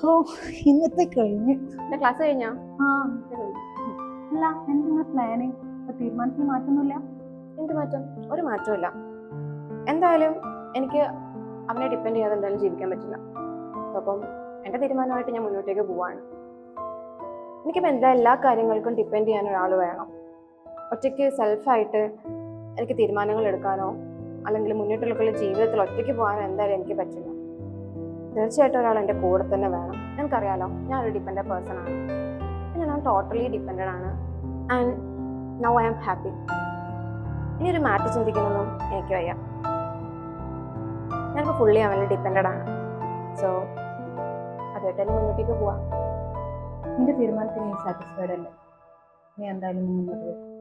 ഓ, ഇന്നത്തെ കഴിഞ്ഞു. എന്റെ ക്ലാസ് കഴിഞ്ഞാ? ആ, ഇന്നത്തെ കഴിഞ്ഞു. അല്ല, എന്താ പ്ലാന്? തീരുമാനത്തിന് മാറ്റൊന്നുമില്ല? എന്ത് മാറ്റം? ഒരു മാറ്റമില്ല. എന്തായാലും എനിക്ക് അവനെ ഡിപ്പെൻഡ് ചെയ്യാതെ എന്തായാലും ജീവിക്കാൻ പറ്റില്ല. അപ്പം എൻ്റെ തീരുമാനമായിട്ട് ഞാൻ മുന്നോട്ടേക്ക് പോവാണ്. എനിക്കിപ്പോൾ എല്ലാ കാര്യങ്ങൾക്കും ഡിപ്പെൻഡ് ചെയ്യാൻ ഒരാൾ വേണം. ഒറ്റയ്ക്ക് സെൽഫായിട്ട് എനിക്ക് തീരുമാനങ്ങൾ എടുക്കാനോ അല്ലെങ്കിൽ മുന്നോട്ടുള്ള ജീവിതത്തിൽ ഒറ്റയ്ക്ക് പോകാനോ എന്തായാലും എനിക്ക് പറ്റില്ല. തീർച്ചയായിട്ടും ഒരാൾ എൻ്റെ കൂടെ തന്നെ വേണം. എനിക്കറിയാലോ, ഞാനൊരു ഡിപ്പെൻഡൻ്റ് പേഴ്സൺ ആണ്. ഞാൻ ടോട്ടലി ഡിപ്പെൻഡൻ്റ് ആണ്. And now I am happy. ഇനി ഒരു മാറ്റി ചിന്തിക്കുന്നൊന്നും എനിക്ക് വയ്യ. ഞാനിപ്പോൾ ഫുള്ളി അവനിൽ ഡിപ്പെൻഡൻ്റ് ആണ്. സോ അതുമായിട്ട് തന്നെ മുന്നോട്ടേക്ക് പോവാം. നിന്റെ തീരുമാനത്തിന് നീ സാറ്റിസ്ഫൈഡ് അല്ലേ? നീ എന്തായാലും മുന്നോട്ട് വരും.